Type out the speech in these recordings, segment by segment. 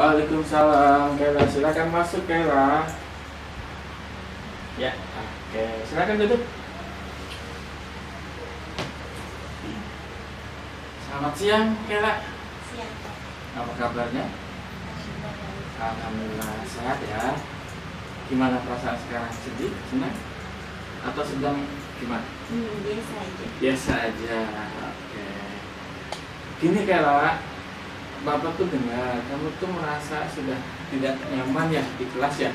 Waalaikumsalam, Kayla. Silakan masuk, Kayla. Ya, oke. Silakan duduk. Selamat siang, Kayla. Siang. Apa kabarnya? Alhamdulillah sehat ya. Gimana perasaan sekarang? Sedih, senang, atau sedang gimana? Biasa aja. Biasa aja. Oke. Gini, Kayla. Bapak tuh dengar, kamu tuh merasa sudah tidak nyaman ya di kelas ya.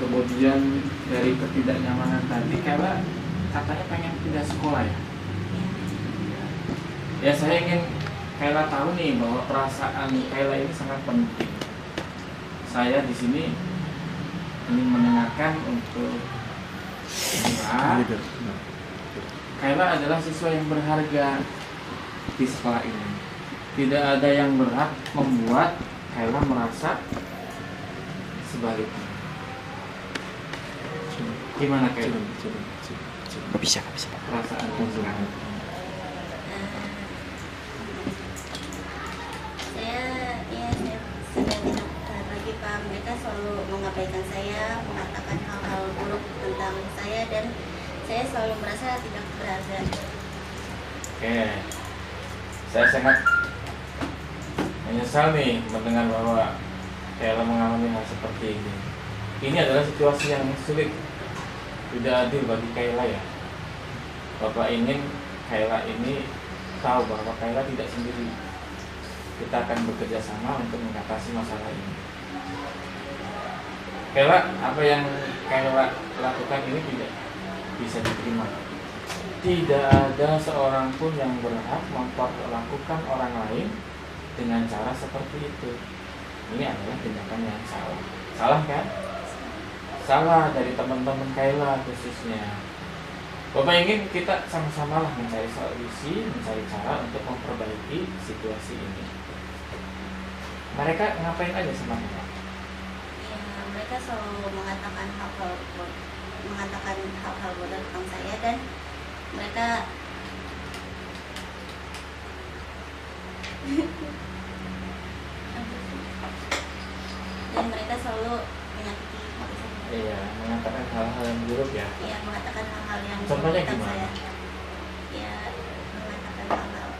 Kemudian dari ketidaknyamanan tadi, Kayla katanya pengen pindah sekolah ya. Ya saya ingin Kayla tahu nih bahwa perasaan Kayla ini sangat penting. Saya di sini ingin mendengarkan untuk Kayla adalah siswa yang berharga di sekolah ini. Tidak ada yang berhak membuat Kayla merasa sebaliknya. Gimana Kayla? Gak bisa. Perasaan Kayla. Saya sedang tidak lagi Pak. Mereka selalu mengabaikan saya, mengatakan hal-hal buruk tentang saya, dan saya selalu merasa tidak berharga. Oke. Saya sangat menyesal nih mendengar bahwa Kayla mengalami hal seperti ini. Ini adalah situasi yang sulit, tidak adil bagi Kayla ya. Bapak ingin Kayla ini tahu bahwa Kayla tidak sendiri. Kita akan bekerja sama untuk mengatasi masalah ini. Kayla, apa yang Kayla lakukan ini tidak bisa diterima. Tidak ada seorang pun yang berhak memperlakukan orang lain dengan cara seperti itu. Ini adalah tindakan yang salah. Salah kan? Salah dari teman-teman Kayla khususnya. Bapak ingin kita sama-sama lah mencari solusi, mencari cara untuk memperbaiki situasi ini. Mereka ngapain aja sama kita? Ya, mereka selalu mengatakan hal-hal bodoh tentang saya, dan mereka selalu menyakiti hati saya. Iya, mengatakan hal-hal yang buruk ya. Iya, mengatakan hal-hal yang Contohnya buruk tentang gimana? saya. Ya, mengatakan hal-hal.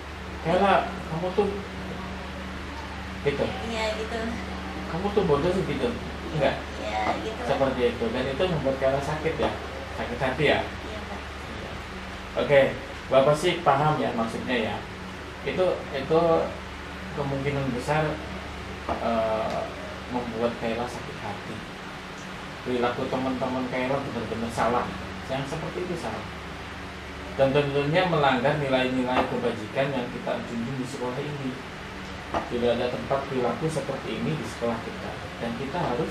Kayla, kamu tuh gitu. Iya gitu. Kamu tuh bodoh sih gitu. Enggak? Ya gitu. Seperti itu. Dan itu membuat Kayla sakit ya. Sakit hati ya. Iya Pak. Oke, Bapak sih paham ya maksudnya ya. Itu kemungkinan besar membuat Kayla sakit hati. Perilaku teman-teman Kayla benar-benar salah. Yang seperti itu salah. Dan tentunya melanggar nilai-nilai kebajikan yang kita junjung di sekolah ini. Tidak ada tempat perilaku seperti ini di sekolah kita, dan kita harus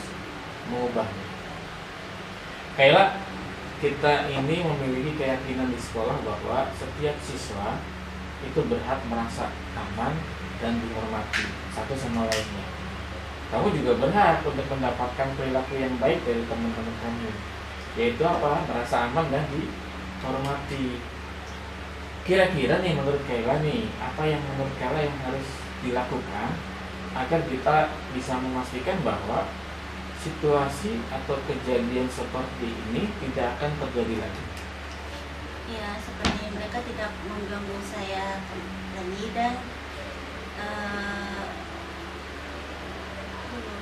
mengubahnya. Kayak kita ini memiliki keyakinan di sekolah bahwa setiap siswa itu berhak merasa aman dan dihormati satu sama lainnya. Kamu juga berhak untuk mendapatkan perilaku yang baik dari teman-teman kamu, yaitu apa? Merasa aman dan dihormati. Kira-kira nih menurut Kayla nih, apa yang menurut Kayla yang harus dilakukan agar kita bisa memastikan bahwa situasi atau kejadian seperti ini tidak akan terjadi lagi? Ya, seperti mereka tidak mengganggu saya lagi dan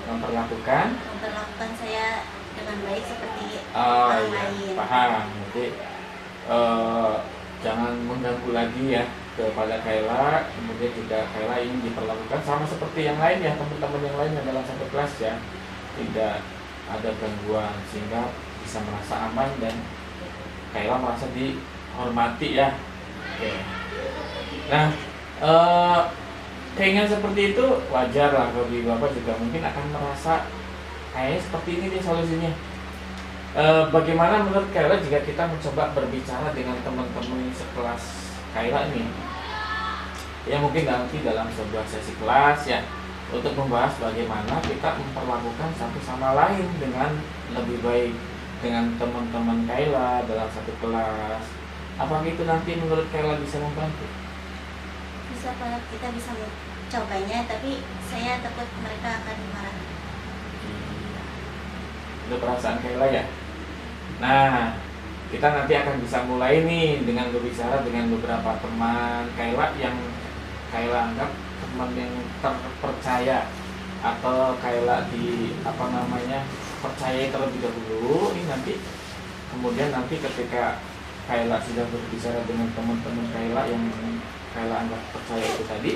Memperlakukan saya dengan baik seperti oh orang iya, lain. paham. Jadi jangan mengganggu lagi ya kepada Kayla. Kemudian juga Kayla ingin diperlakukan sama seperti yang lain ya, teman-teman yang lain yang dalam satu kelas ya, tidak ada gangguan sehingga bisa merasa aman dan Kayla merasa dihormati ya. Oke. Nah, keinginan seperti itu wajar lah, bagi Bapak juga mungkin akan merasa kayaknya seperti ini nih solusinya. Bagaimana menurut Kayla jika kita mencoba berbicara dengan teman-teman sekelas Kayla nih, ya mungkin nanti dalam sebuah sesi kelas ya, untuk membahas bagaimana kita memperlakukan satu sama lain dengan lebih baik dengan teman-teman Kayla dalam satu kelas. Apakah itu nanti menurut Kayla bisa membantu? Bisa Pak, kita bisa mencobanya, tapi saya takut mereka akan marah. Itu perasaan Kayla ya. Nah, kita nanti akan bisa mulai nih dengan berbicara dengan beberapa teman Kayla yang Kayla anggap teman yang terpercaya atau Kayla percaya terlebih dahulu. Ini nanti kemudian ketika Kayla sudah berbicara dengan teman-teman Kayla yang Kayla anggap percaya itu tadi,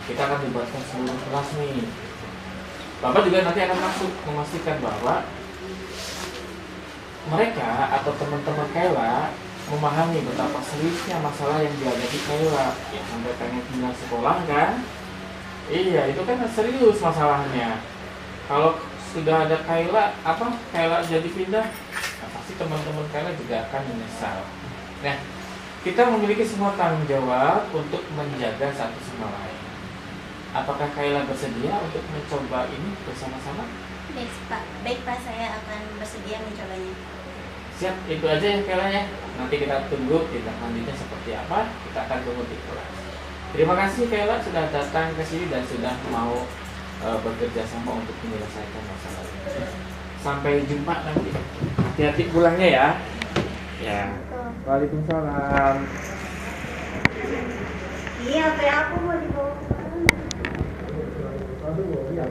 kita akan libatkan seluruh kelas nih. Bapak juga nanti akan masuk memastikan bahwa mereka atau teman-teman Kayla memahami betapa seriusnya masalah yang dihadapi Kayla. Ya sampai pengen pindah sekolah kan? Iya, itu kan serius masalahnya. Kalau sudah ada Kayla jadi pindah, nah, pasti teman-teman Kayla juga akan menyesal. Nah, kita memiliki semua tanggung jawab untuk menjaga satu sama lain. Apakah Kayla bersedia untuk mencoba ini bersama-sama? Baik Pak, saya akan bersedia mencobanya. Siap, itu aja ya Kayla ya. Nanti kita tunggu tindak lanjutnya seperti apa. Kita akan tunggu di kelas. Terima kasih Kayla sudah datang ke sini dan sudah mau bekerja sama untuk menyelesaikan masalah ini. Sampai jumpa nanti. Hati-hati pulangnya ya. Ya. Waalaikumsalam. Iya, kayak aku mau dibawa kemana? Aduh, ya,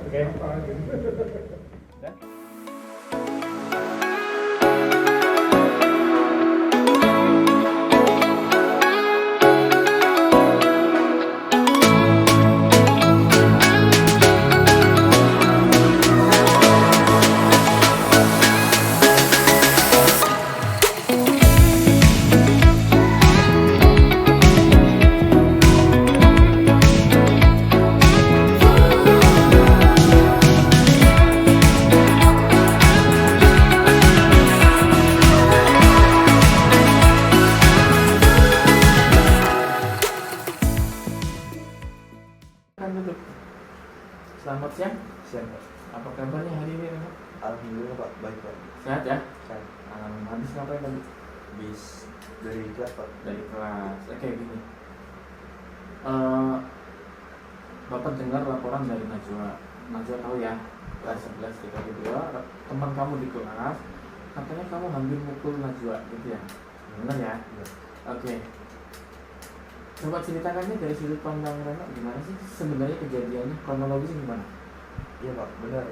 Selamat siang. Siang Pak. Apa kabarnya hari ini? Alhamdulillah Pak, baik Pak. Sehat ya? Saya Habis ngapain tadi? bis dari kelas Pak. Dari kelas. Oke, gini. Bapak dengar laporan dari Najwa. Najwa tahu ya, kelas 11 kita berdua, teman kamu di kelas, katanya kamu hampir mukul Najwa, gitu ya? Benar ya? Iya. Oke. Coba ceritakannya dari sudut pandang Reno, gimana sih sebenarnya kejadiannya, kronologisnya gimana? Iya Pak, benar.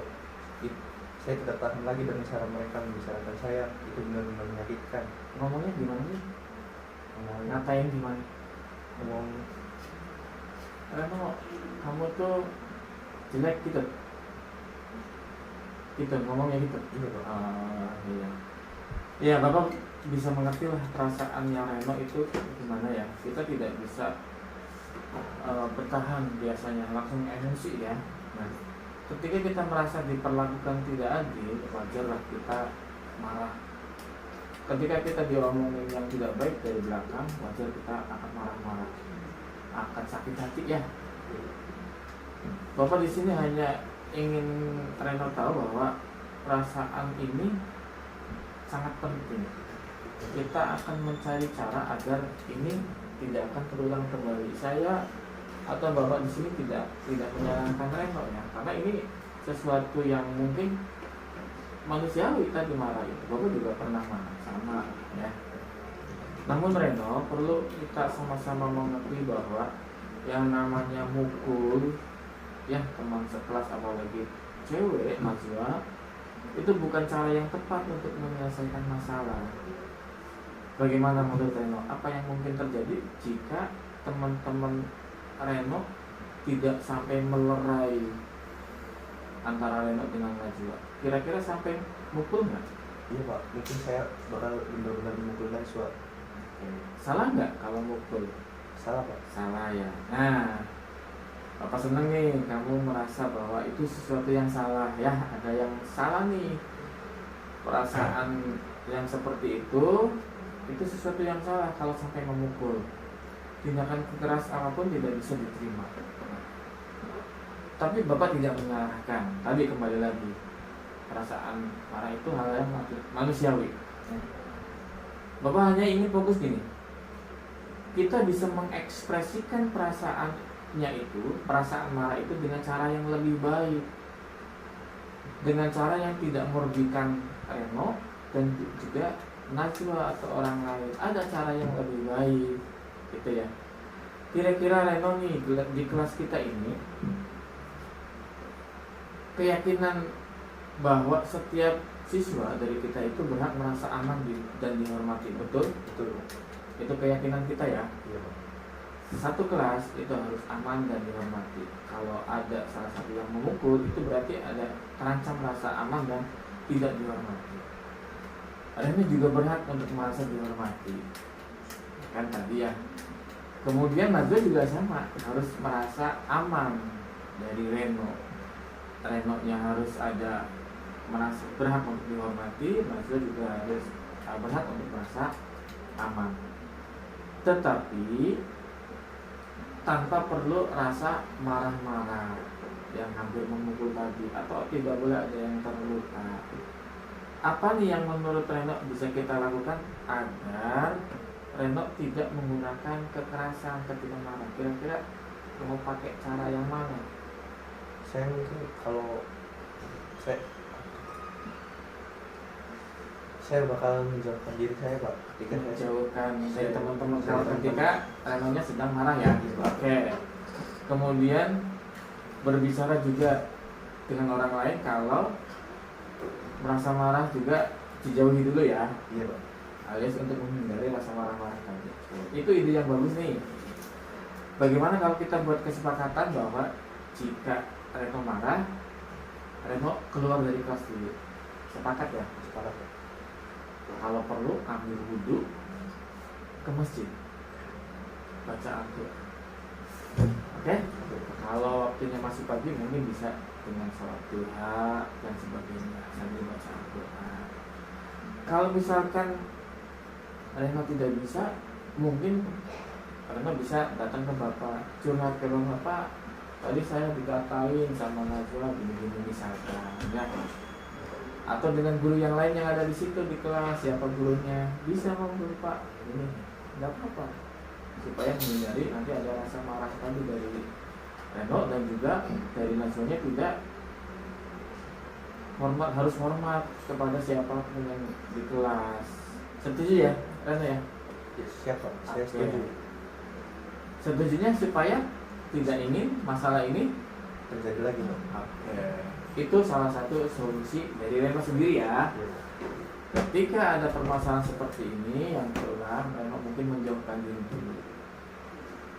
Saya tidak tahan lagi dengan cara mereka membicarakan saya. Itu benar-benar menyakitkan. Ngomongnya gimana sih? Ngomong, Ngatain gimana? ngomong Reno, kamu tuh jelek gitu? Gitu, ngomongnya gitu? iya Pak. Iya. Iya, Bapak bisa mengerti lah perasaannya Reno itu gimana ya. Kita tidak bisa bertahan biasanya, langsung emosi ya. Nah, ketika kita merasa diperlakukan tidak adil, wajarlah kita marah. ketika kita diomongin yang tidak baik dari belakang, wajar kita akan marah-marah, akan sakit hati ya. Bapak di sini hanya ingin Reno tahu bahwa perasaan ini sangat penting. Kita akan mencari cara agar ini tidak akan terulang kembali. Saya atau Bapak di sini tidak menyalahkan Reno ya, karena ini sesuatu yang mungkin manusiawi tadi marah itu. Bapak juga pernah marah sama ya. Namun Reno perlu kita sama-sama mengerti bahwa yang namanya mukul ya teman sekelas, apalagi cewek mahasiswa, itu bukan cara yang tepat untuk menyelesaikan masalah. Bagaimana menurut Reno? Apa yang mungkin terjadi jika teman-teman Reno tidak sampai melerai antara Reno dengan Najwa? Kira-kira sampai mukul nggak? Iya Pak, mungkin saya bakal benar-benar memukul Najwa. Salah nggak kalau mukul? Salah Pak. Salah ya. Nah, Bapak seneng nih kamu merasa bahwa itu sesuatu yang salah ya. Ada yang salah nih. Perasaan yang seperti itu sesuatu yang salah kalau sampai memukul. Tindakan keras apapun tidak bisa diterima. Tapi Bapak tidak menyalahkan. Tadi kembali lagi, perasaan marah itu hal yang manusiawi. Bapak hanya ingin fokus gini, kita bisa mengekspresikan perasaannya itu, perasaan marah itu dengan cara yang lebih baik, dengan cara yang tidak merugikan Reno dan juga Najwa atau orang lain. Ada cara yang lebih baik gitu ya. Kira-kira Reno nih di kelas kita ini keyakinan bahwa setiap siswa dari kita itu berhak merasa aman dan dihormati, betul? Betul. Itu keyakinan kita ya. Iya Pak. Satu kelas itu harus aman dan dihormati. Kalau ada salah satu yang memukul, itu berarti ada terancam rasa aman dan tidak dihormati. Reno juga berhak untuk merasa dihormati, kan tadi ya. Kemudian Najwa juga sama, harus merasa aman dari Reno. Reno-nya harus ada merasa berhak untuk dihormati, Najwa juga harus berhak untuk merasa aman. Tetapi tanpa perlu rasa marah-marah yang hampir memukul tadi, atau tidak boleh ada yang terluka. Apa nih yang menurut Reno bisa kita lakukan agar Reno tidak menggunakan kekerasan ketika marah? Kira-kira mau pakai cara yang mana? Saya mungkin kalau saya bakal menjauhkan diri saya Pak ketika saya Menjauhkan dari teman-teman kalau ketika Reno-nya sedang marah ya. Oke. Kemudian berbicara juga dengan orang lain kalau merasa marah juga dijauhi dulu ya. Iya Pak. Alias untuk menghindari rasa marah-marah tadi. Itu ide yang bagus nih. Bagaimana kalau kita buat kesepakatan bahwa jika Reno marah, Reno keluar dari kelas dulu. Sepakat ya? Sepakat Pak. Kalau perlu ambil wudhu, ke masjid, baca Al-Quran. Oke? Kalau waktunya masih pagi mungkin bisa dengan sholat duha dan sebagainya sambil baca Al-Quran. Kalau misalkan Reno tidak bisa, mungkin Reno bisa datang ke Bapak, curhat ke Bapak, tadi saya dikatain sama Najwa gini-gini misalkan ya. Atau dengan guru yang lain yang ada di situ di kelas, siapa gurunya, bisa ngomong Pak, ini nggak apa-apa, supaya menghindari nanti ada rasa marah tadi dari Reno dan juga dari Najwanya tidak hormat, harus hormat kepada siapapun yang di kelas. Setuju ya Reno ya? Siap Pak, saya setuju. Setujunya supaya tidak ingin masalah ini Terjadi lagi Pak. Oke. Itu salah satu solusi dari Reno sendiri ya. Ketika ada permasalahan seperti ini yang terulang, Reno mungkin menjauhkan diri dulu,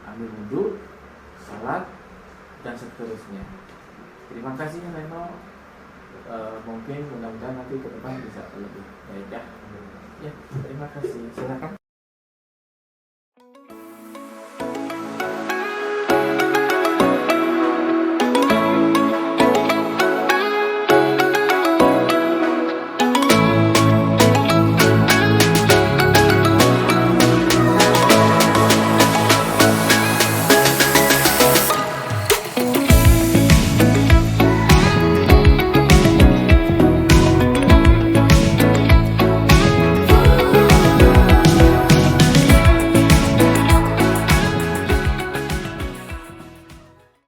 ambil wudhu, salat, dan seterusnya. Terima kasih Reno. Mungkin mudah-mudahan nanti ke depan bisa lebih baik ya. Ya, terima kasih. Silakan.